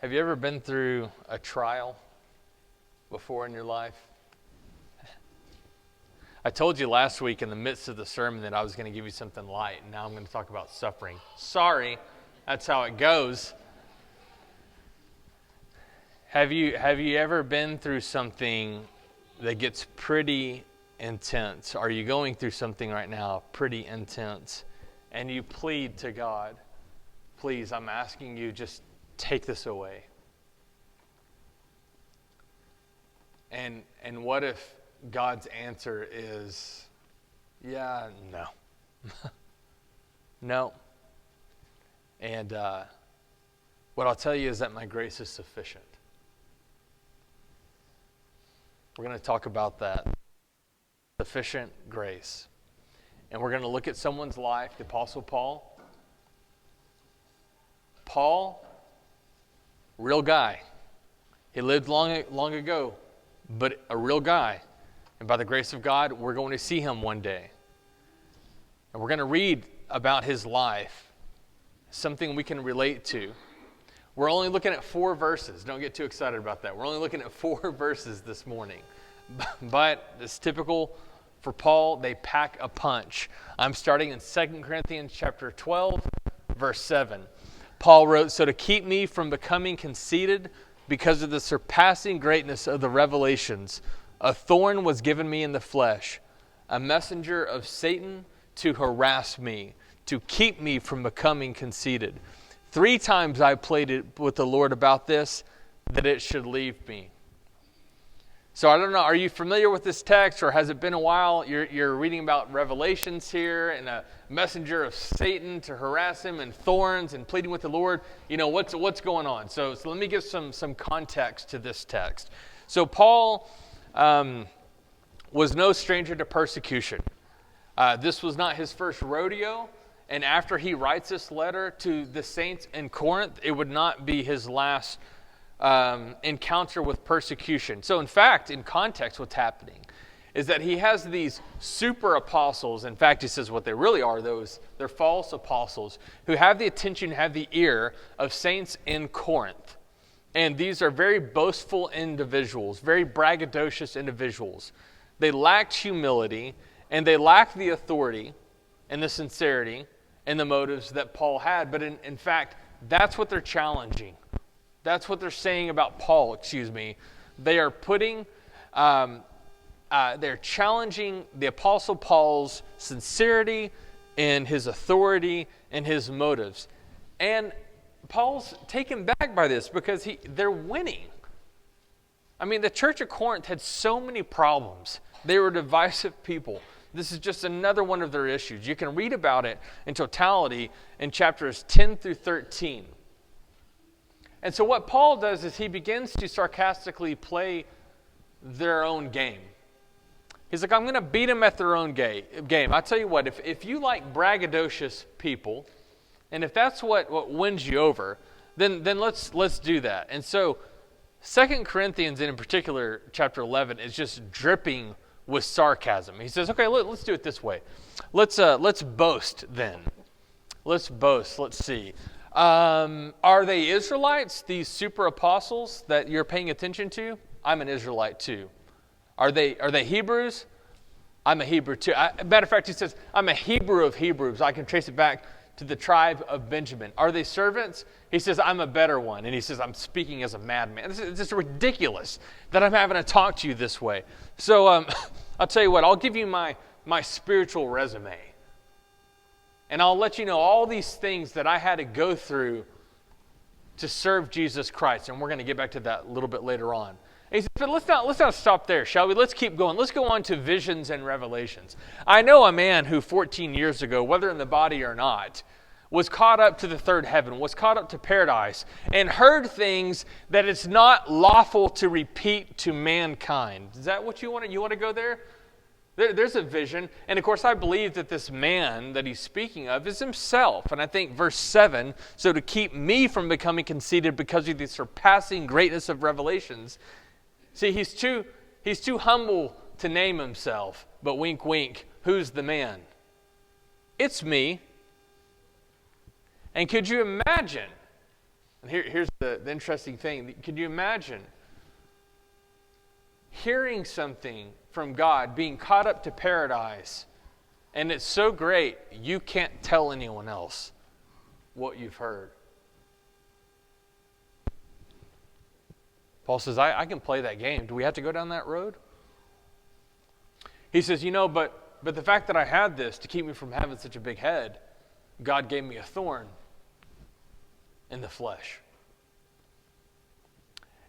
Have you ever been through a trial before in your life? I told you last week in the midst of the sermon that I was going to give you something light, and now I'm going to talk about suffering. Sorry, that's how it goes. Have you ever been through something that gets pretty intense? Are you going through something right now pretty intense? And you plead to God, please, I'm asking you, just take this away. And what if God's answer is, yeah, no. No. And what I'll tell you is that my grace is sufficient. We're going to talk about that. Sufficient grace. And we're going to look at someone's life, the Apostle Paul. Paul, real guy. He lived long ago, but a real guy. And by the grace of God, we're going to see him one day. And we're going to read about his life, something we can relate to. We're only looking at 4 verses. Don't get too excited about that. We're only looking at 4 verses this morning. But it's typical for Paul, they pack a punch. I'm starting in 2 Corinthians chapter 12, verse 7. Paul wrote, "So to keep me from becoming conceited because of the surpassing greatness of the revelations, a thorn was given me in the flesh, a messenger of Satan to harass me, to keep me from becoming conceited. 3 times I pleaded with the Lord about this, that it should leave me." So I don't know, are you familiar with this text, or has it been a while? You're reading about Revelations here, and a messenger of Satan to harass him, and thorns, and pleading with the Lord. You know, what's going on? So let me give some context to this text. So Paul was no stranger to persecution. This was not his first rodeo. And after he writes this letter to the saints in Corinth, it would not be his last encounter with persecution. So in fact, in context, what's happening is that he has these super apostles. In fact, he says what they really are, they're false apostles who have the attention, have the ear of saints in Corinth. And these are very boastful individuals, very braggadocious individuals. They lacked humility, and they lacked the authority and the sincerity and the motives that Paul had. But in fact, that's what they're challenging. That's what they're saying about Paul, They are putting, they're challenging the Apostle Paul's sincerity and his authority and his motives. And Paul's taken back by this because they're winning. I mean, the church of Corinth had so many problems. They were divisive people. This is just another one of their issues. You can read about it in totality in chapters 10 through 13. And so what Paul does is he begins to sarcastically play their own game. He's like, I'm going to beat them at their own game. I tell you what, if you like braggadocious people, and if that's what wins you over, then let's do that. And so 2 Corinthians, and in particular chapter 11, is just dripping with sarcasm. He says, okay, let's do it this way. Let's boast then. Let's boast. Let's see. Are they Israelites, these super apostles that you're paying attention to? I'm an Israelite too. Are they Hebrews? I'm a Hebrew too. Matter of fact, he says, I'm a Hebrew of Hebrews. I can trace it back to the tribe of Benjamin. Are they servants? He says, I'm a better one. And he says, I'm speaking as a madman. It's just ridiculous that I'm having to talk to you this way. So I'll tell you what, I'll give you my spiritual resume. And I'll let you know all these things that I had to go through to serve Jesus Christ. And we're going to get back to that a little bit later on. And he says, but let's not stop there, shall we? Let's keep going. Let's go on to visions and revelations. I know a man who 14 years ago, whether in the body or not, was caught up to the third heaven, was caught up to paradise, and heard things that it's not lawful to repeat to mankind. Is that what you want? You want to go there? There's a vision. And of course, I believe that this man that he's speaking of is himself. And I think verse 7, so to keep me from becoming conceited because of the surpassing greatness of revelations. See, he's too humble to name himself. But wink, wink, who's the man? It's me. And could you imagine And here's the interesting thing. Can you imagine hearing something from God, being caught up to paradise, and it's so great you can't tell anyone else what you've heard? Paul says, I can play that game. Do we have to go down that road? He says, but the fact that I had this to keep me from having such a big head, God gave me a thorn in the flesh.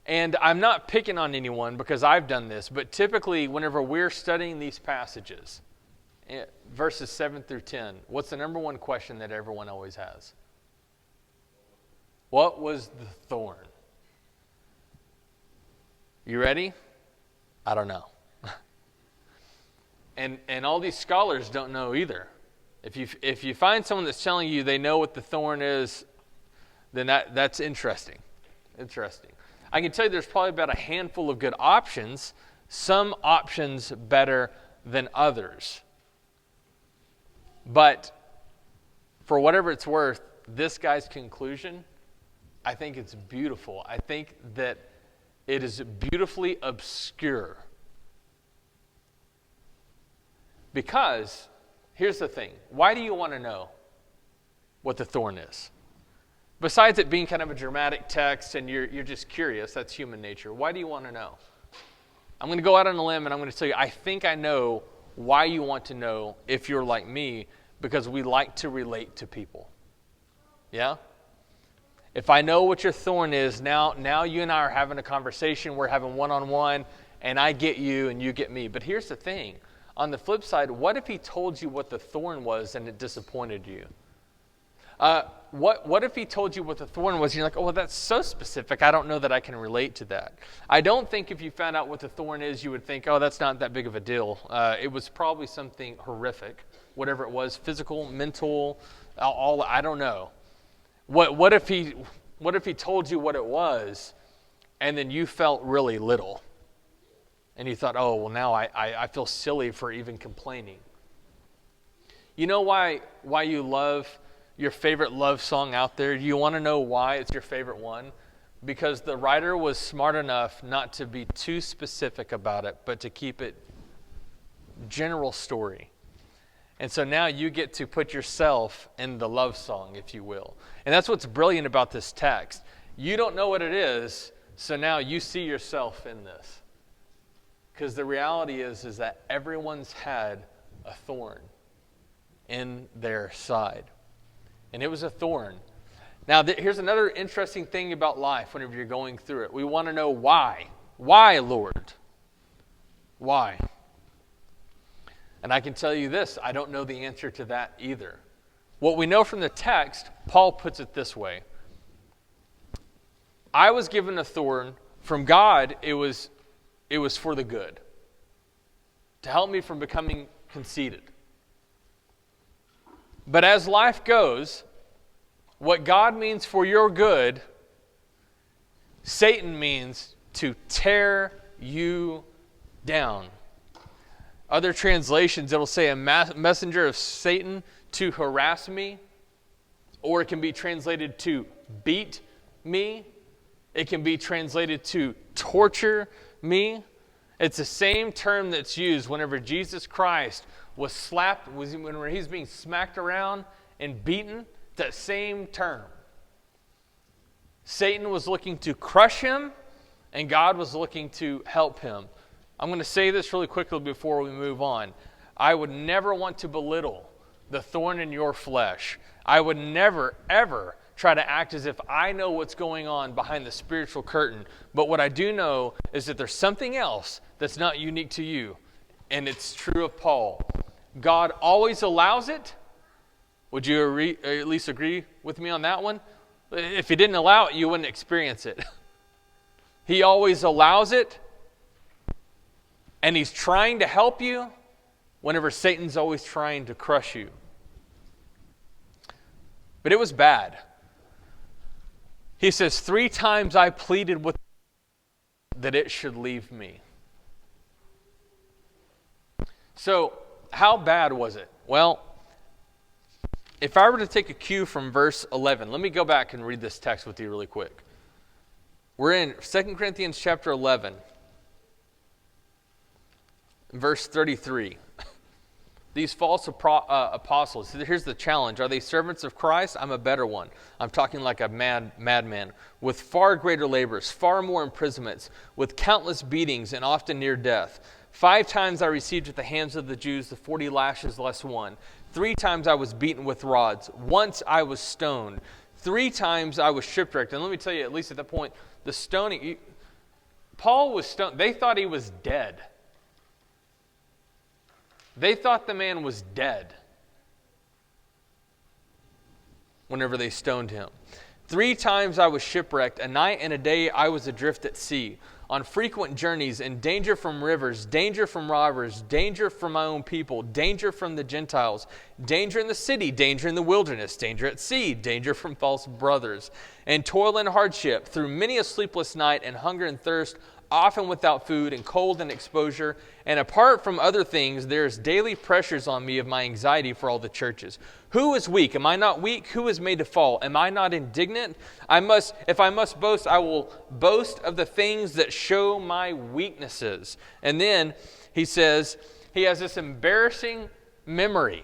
And I'm not picking on anyone because I've done this, but typically whenever we're studying these passages, verses 7 through 10, what's the number one question that everyone always has? What was the thorn? You ready? I don't know. And all these scholars don't know either. If you find someone that's telling you they know what the thorn is, then that's interesting. Interesting. I can tell you there's probably about a handful of good options, some options better than others. But for whatever it's worth, this guy's conclusion, I think it's beautiful. I think that it is beautifully obscure. Because, here's the thing. Why do you want to know what the thorn is? Besides it being kind of a dramatic text and you're just curious, that's human nature. Why do you want to know? I'm going to go out on a limb and I'm going to tell you, I think I know why you want to know if you're like me, because we like to relate to people. Yeah? If I know what your thorn is, now you and I are having a conversation, we're having one-on-one, and I get you and you get me. But here's the thing. On the flip side, what if he told you what the thorn was and it disappointed you? What if he told you what the thorn was and you're like, oh, well, that's so specific, I don't know that I can relate to that. I don't think if you found out what the thorn is, you would think, oh, that's not that big of a deal. It was probably something horrific, whatever it was, physical, mental, I don't know. What if he told you what it was and then you felt really little? And you thought, oh, well, now I feel silly for even complaining. You know why you love your favorite love song out there? You want to know why it's your favorite one? Because the writer was smart enough not to be too specific about it, but to keep it general story. And so now you get to put yourself in the love song, if you will. And that's what's brilliant about this text. You don't know what it is, so now you see yourself in this. Because the reality is that everyone's had a thorn in their side. And it was a thorn. Now, here's another interesting thing about life whenever you're going through it. We want to know why. Why, Lord? Why? And I can tell you this, I don't know the answer to that either. What we know from the text, Paul puts it this way. I was given a thorn. From God, it was for the good, to help me from becoming conceited. But as life goes, what God means for your good, Satan means to tear you down. Other translations, it'll say a messenger of Satan to harass me, or it can be translated to beat me. It can be translated to torture me. It's the same term that's used whenever Jesus Christ was slapped, whenever he's being smacked around and beaten, that same term. Satan was looking to crush him, and God was looking to help him. I'm going to say this really quickly before we move on. I would never want to belittle the thorn in your flesh. I would never, ever try to act as if I know what's going on behind the spiritual curtain. But what I do know is that there's something else that's not unique to you. And it's true of Paul. God always allows it. Would you at least agree with me on that one? If he didn't allow it, you wouldn't experience it. He always allows it. And he's trying to help you whenever Satan's always trying to crush you. But it was bad. He says, 3 times I pleaded with that it should leave me. So, how bad was it? Well, if I were to take a cue from verse 11, let me go back and read this text with you really quick. We're in 2 Corinthians chapter 11, verse 33. These false apostles, here's the challenge. Are they servants of Christ? I'm a better one. I'm talking like a madman, with far greater labors, far more imprisonments, with countless beatings and often near death. 5 times I received at the hands of the Jews the 40 lashes less one. 3 times I was beaten with rods. Once I was stoned. 3 times I was shipwrecked. And let me tell you, at least at that point, the stoning, Paul was stoned. They thought he was dead. They thought the man was dead whenever they stoned him. 3 times I was shipwrecked. A night and a day I was adrift at sea, on frequent journeys, in danger from rivers, danger from robbers, danger from my own people, danger from the Gentiles, danger in the city, danger in the wilderness, danger at sea, danger from false brothers, and toil and hardship, through many a sleepless night, and hunger and thirst, often without food, and cold and exposure. And apart from other things, there's daily pressures on me of my anxiety for all the churches. Who is weak? Am I not weak? Who is made to fall? Am I not indignant? If I must boast, I will boast of the things that show my weaknesses. And then he says, he has this embarrassing memory.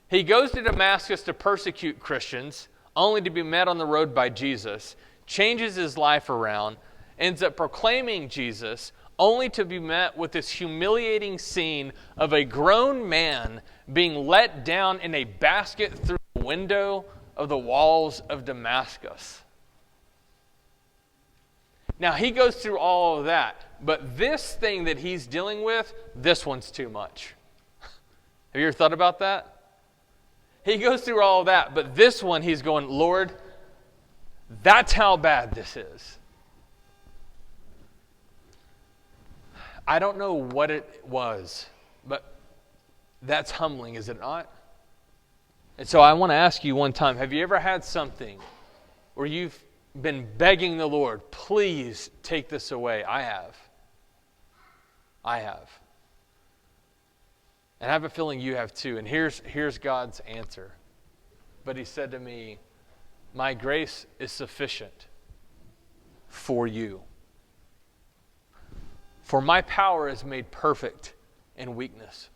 He goes to Damascus to persecute Christians, only to be met on the road by Jesus, changes his life around, ends up proclaiming Jesus, only to be met with this humiliating scene of a grown man being let down in a basket through the window of the walls of Damascus. Now, he goes through all of that, but this thing that he's dealing with, this one's too much. Have you ever thought about that? He goes through all of that, but this one he's going, Lord, that's how bad this is. I don't know what it was, but that's humbling, is it not? And so I want to ask you one time, have you ever had something where you've been begging the Lord, please take this away? I have. And I have a feeling you have too. And here's God's answer. But he said to me, my grace is sufficient for you. For my power is made perfect in weakness.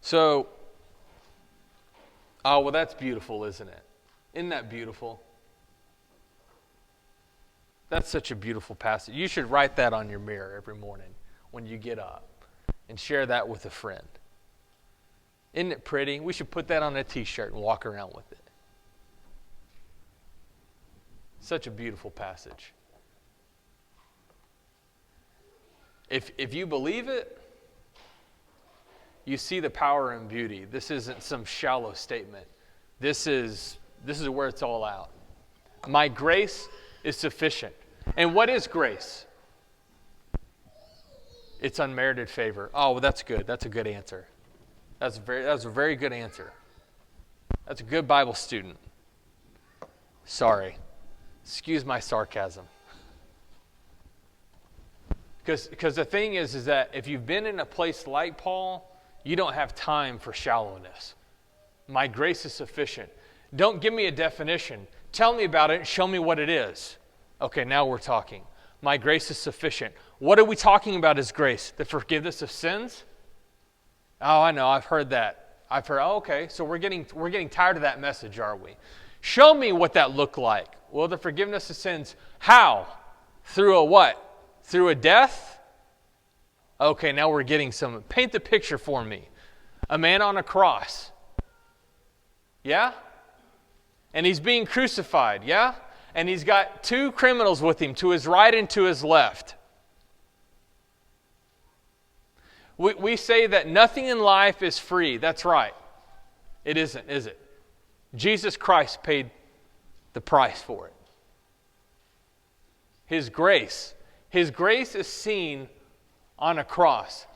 So, oh, well, that's beautiful, isn't it? Isn't that beautiful? That's such a beautiful passage. You should write that on your mirror every morning when you get up and share that with a friend. Isn't it pretty? We should put that on a t-shirt and walk around with it. Such a beautiful passage. If you believe it, you see the power and beauty. This isn't some shallow statement. This is where it's all out. My grace is sufficient. And what is grace? It's unmerited favor. Oh, well, that's good. That's a good answer. That's a very good answer. That's a good Bible student. Sorry. Excuse my sarcasm. Because the thing is that if you've been in a place like Paul, you don't have time for shallowness. My grace is sufficient. Don't give me a definition. Tell me about it and show me what it is. Okay, now we're talking. My grace is sufficient. What are we talking about as grace? The forgiveness of sins? Oh, I know. I've heard that. Oh, okay. So we're getting tired of that message, are we? Show me what that looked like. Well, the forgiveness of sins. How? Through a what? Through a death? Okay, now we're getting some. Paint the picture for me. A man on a cross. Yeah? And he's being crucified. Yeah? And he's got 2 criminals with him, to his right and to his left. We say that nothing in life is free. That's right. It isn't, is it? Jesus Christ paid the price for it. His grace is seen on a cross.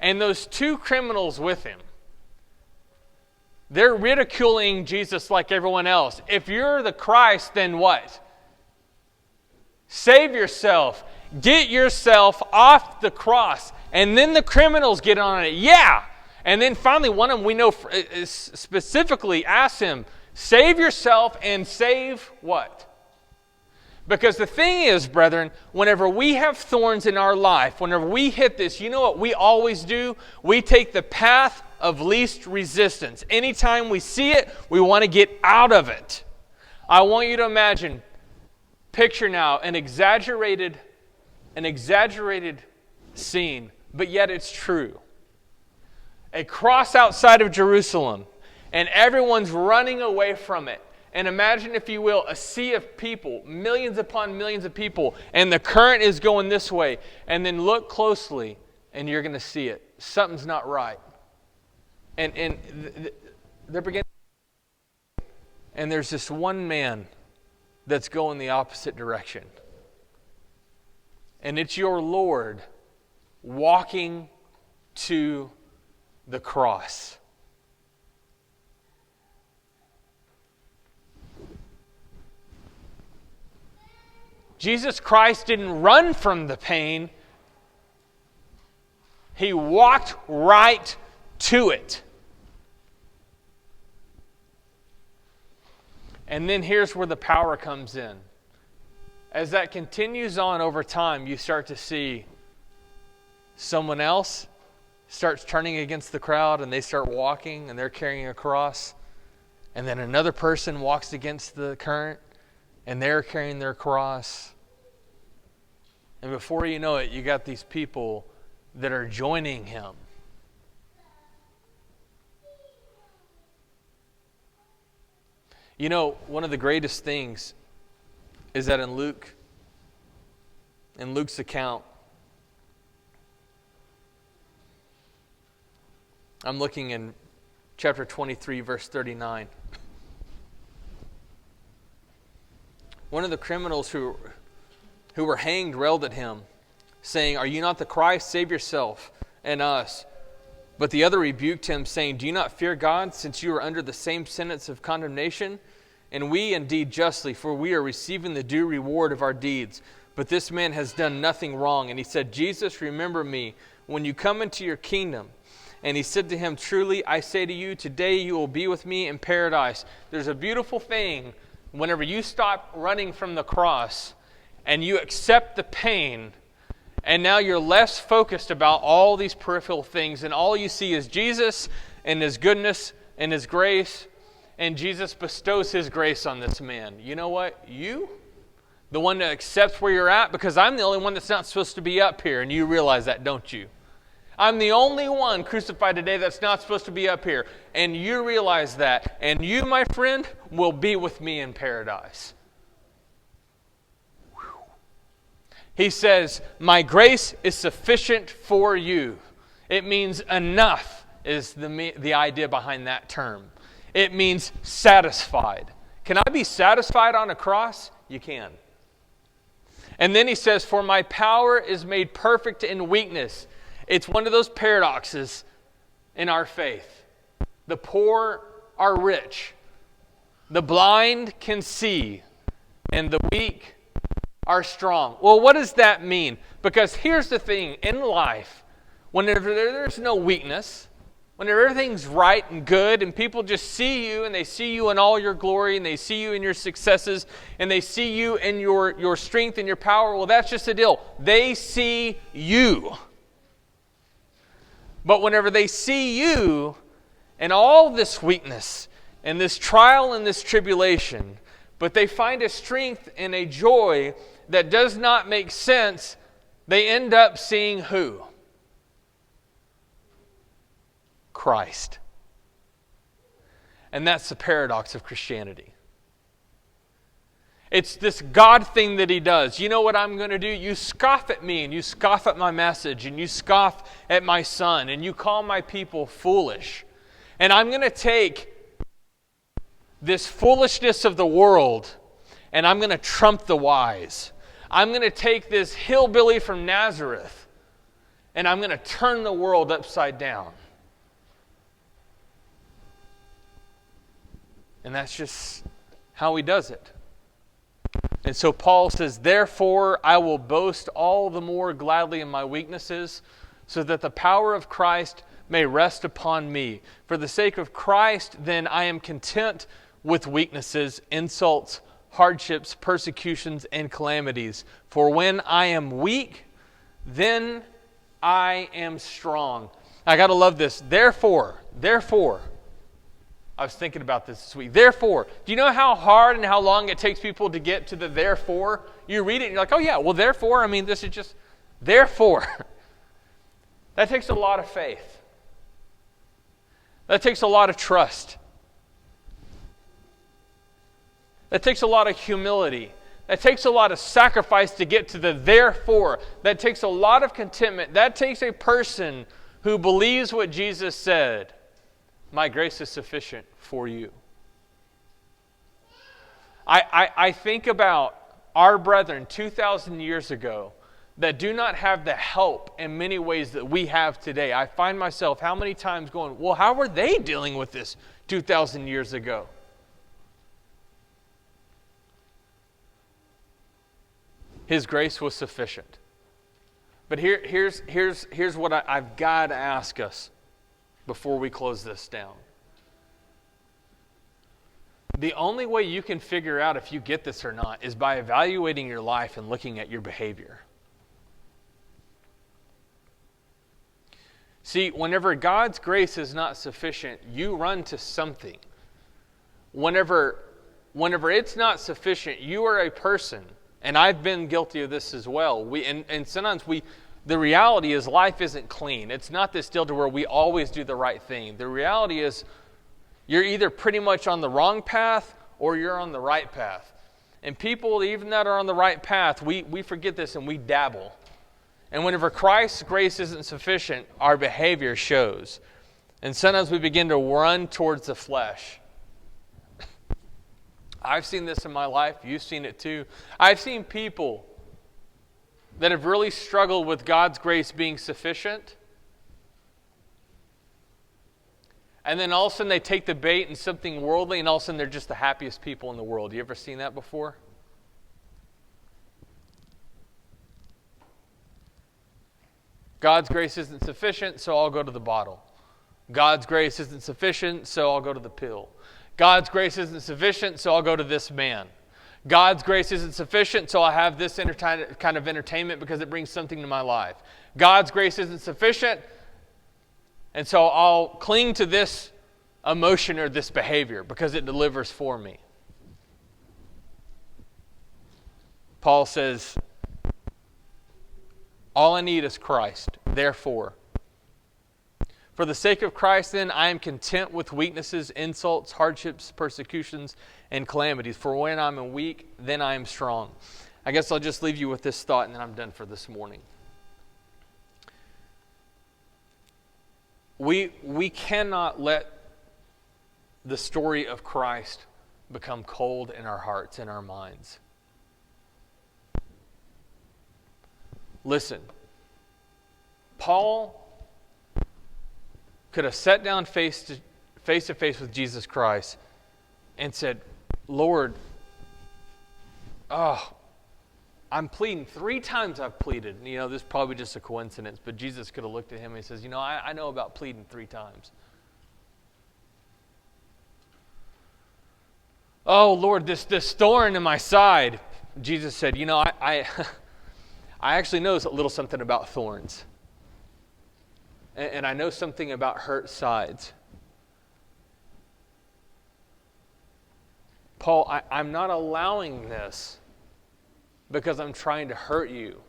And those 2 criminals with him, they're ridiculing Jesus like everyone else. If you're the Christ, then what? Save yourself. Get yourself off the cross. And then the criminals get on it. Yeah. And then finally, one of them we know specifically asks him, save yourself and save what? Because the thing is, brethren, whenever we have thorns in our life, whenever we hit this, you know what we always do? We take the path of least resistance. Anytime we see it, we want to get out of it. I want you to imagine, picture now an exaggerated scene, but yet it's true. A cross outside of Jerusalem, and everyone's running away from it. And imagine, if you will, a sea of people, millions upon millions of people, and the current is going this way. And then look closely, and you're going to see it. Something's not right. And they're beginning. And there's this one man that's going the opposite direction. And it's your Lord walking to the cross. Jesus Christ didn't run from the pain. He walked right to it. And then here's where the power comes in. As that continues on over time, you start to see someone else starts turning against the crowd, and they start walking, and they're carrying a cross. And then another person walks against the current, and they're carrying their cross. And before you know it, you got these people that are joining him. You know, one of the greatest things is that in Luke's account, I'm looking in chapter 23, verse 39. One of the criminals who were hanged railed at him, saying, "Are you not the Christ? Save yourself and us." But the other rebuked him, saying, "Do you not fear God, since you are under the same sentence of condemnation? And we indeed justly, for we are receiving the due reward of our deeds. But this man has done nothing wrong." And he said, "Jesus, remember me when you come into your kingdom." And he said to him, "Truly, I say to you, today you will be with me in paradise." There's a beautiful thing whenever you stop running from the cross and you accept the pain, and now you're less focused about all these peripheral things, and all you see is Jesus and His goodness and His grace, and Jesus bestows His grace on this man. You know what? You, the one that accepts where you're at, because I'm the only one that's not supposed to be up here, and you realize that, don't you? I'm the only one crucified today that's not supposed to be up here, and you realize that, and you, my friend, will be with me in paradise. He says, "My grace is sufficient for you." It means enough is the idea behind that term. It means satisfied. Can I be satisfied on a cross? You can. And then he says, "For my power is made perfect in weakness." It's one of those paradoxes in our faith. The poor are rich. The blind can see. And the weak are strong. Well, what does that mean? Because here's the thing. In life, whenever there's no weakness, whenever everything's right and good, and people just see you, and they see you in all your glory, and they see you in your successes, and they see you in your strength and your power, well, that's just the deal. They see you. But whenever they see you and all this weakness and this trial and this tribulation, but they find a strength and a joy that does not make sense, they end up seeing who? Christ. And that's the paradox of Christianity. It's this God thing that He does. You know what I'm going to do? You scoff at me, and you scoff at my message, and you scoff at my Son, and you call my people foolish. And I'm going to take this foolishness of the world, and I'm going to trump the wise. I'm going to take this hillbilly from Nazareth, and I'm going to turn the world upside down. And that's just how He does it. And so Paul says, "Therefore I will boast all the more gladly in my weaknesses, so that the power of Christ may rest upon me. For the sake of Christ, then I am content with weaknesses, insults, hardships, persecutions, and calamities. For when I am weak, then I am strong. I got to love this. Therefore, I was thinking about this week. Therefore, do you know how hard and how long it takes people to get to the therefore? You read it and you're like, oh yeah, well therefore, this is just, therefore. That takes a lot of faith. That takes a lot of trust. That takes a lot of humility. That takes a lot of sacrifice to get to the therefore. That takes a lot of contentment. That takes a person who believes what Jesus said. My grace is sufficient for you. I think about our brethren 2,000 years ago that do not have the help in many ways that we have today. I find myself how many times going, well, how were they dealing with this 2,000 years ago? His grace was sufficient. But here's what I've got to ask us before we close this down. The only way you can figure out if you get this or not is by evaluating your life and looking at your behavior. See, whenever God's grace is not sufficient, you run to something. Whenever it's not sufficient, you are a person, and I've been guilty of this as well. And sometimes the reality is life isn't clean. It's not this deal to where we always do the right thing. The reality is you're either pretty much on the wrong path or you're on the right path. And people, even that are on the right path, we forget this and we dabble. And whenever Christ's grace isn't sufficient, our behavior shows. And sometimes we begin to run towards the flesh. I've seen this in my life. You've seen it too. I've seen people that have really struggled with God's grace being sufficient. And then all of a sudden they take the bait in something worldly, and all of a sudden they're just the happiest people in the world. You ever seen that before? God's grace isn't sufficient, so I'll go to the bottle. God's grace isn't sufficient, so I'll go to the pill. God's grace isn't sufficient, so I'll go to this man. God's grace isn't sufficient, so I'll have this kind of entertainment because it brings something to my life. God's grace isn't sufficient, and so I'll cling to this emotion or this behavior because it delivers for me. Paul says, all I need is Christ. Therefore, for the sake of Christ, then, I am content with weaknesses, insults, hardships, persecutions, and calamities. For when I'm weak, then I am strong. I guess I'll just leave you with this thought, and then I'm done for this morning. We cannot let the story of Christ become cold in our hearts and our minds. Listen, Paul could have sat down face to face with Jesus Christ and said, Lord, I'm pleading. 3 times I've pleaded. This is probably just a coincidence, but Jesus could have looked at him and he says, I know about pleading 3 times. Oh, Lord, this thorn in my side. Jesus said, I actually know a little something about thorns. And I know something about hurt sides. Paul, I'm not allowing this because I'm trying to hurt you.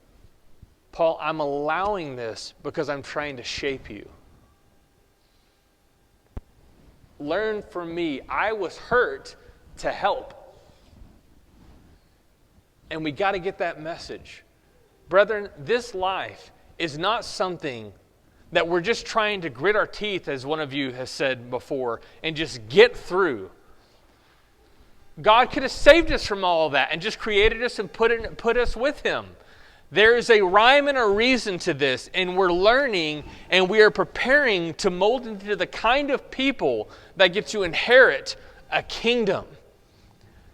Paul, I'm allowing this because I'm trying to shape you. Learn from me. I was hurt to help. And we got to get that message. Brethren, this life is not something that we're just trying to grit our teeth, as one of you has said before, and just get through. God could have saved us from all of that and just created us and put us with Him. There is a rhyme and a reason to this, and we're learning and we are preparing to mold into the kind of people that get to inherit a kingdom.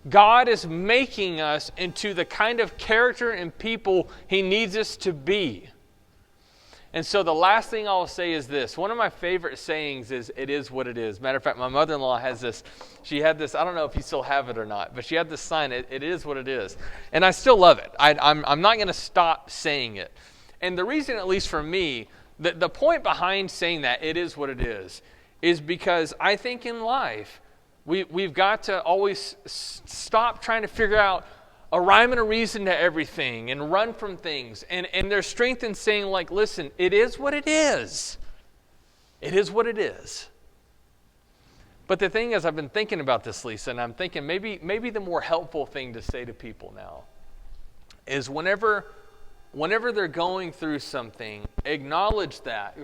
God is making us into the kind of character and people He needs us to be. And so the last thing I'll say is this. One of my favorite sayings is, it is what it is. Matter of fact, my mother-in-law has this. She had this, I don't know if you still have it or not, but she had this sign, it is what it is. And I still love it. I'm not going to stop saying it. And the reason, at least for me, the point behind saying that, it is what it is because I think in life, we've got to always stop trying to figure out a rhyme and a reason to everything and run from things. And there's strength in saying, like, listen, it is what it is. It is what it is. But the thing is, I've been thinking about this, Lisa, and I'm thinking maybe the more helpful thing to say to people now is whenever they're going through something, acknowledge that,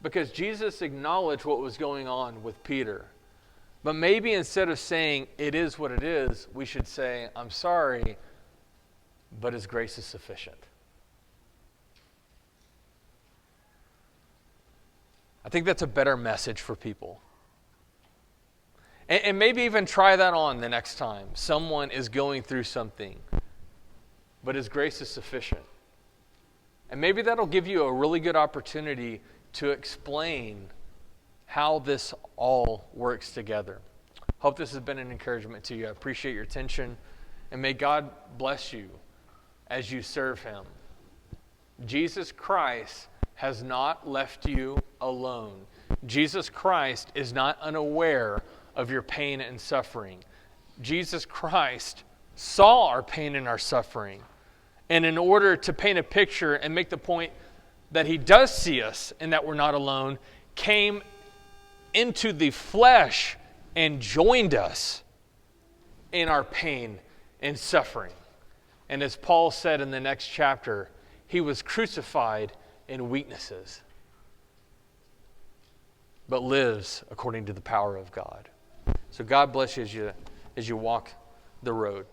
because Jesus acknowledged what was going on with Peter. But maybe instead of saying, it is what it is, we should say, I'm sorry, but His grace is sufficient. I think that's a better message for people. And maybe even try that on the next time someone is going through something, but His grace is sufficient. And maybe that'll give you a really good opportunity to explain how this all works together. Hope this has been an encouragement to you. I appreciate your attention, and may God bless you as you serve Him. Jesus Christ has not left you alone. Jesus Christ is not unaware of your pain and suffering. Jesus Christ saw our pain and our suffering. And in order to paint a picture and make the point that He does see us and that we're not alone, came into the flesh and joined us in our pain and suffering. And as Paul said in the next chapter, He was crucified in weaknesses, but lives according to the power of God. So God bless you as you walk the road.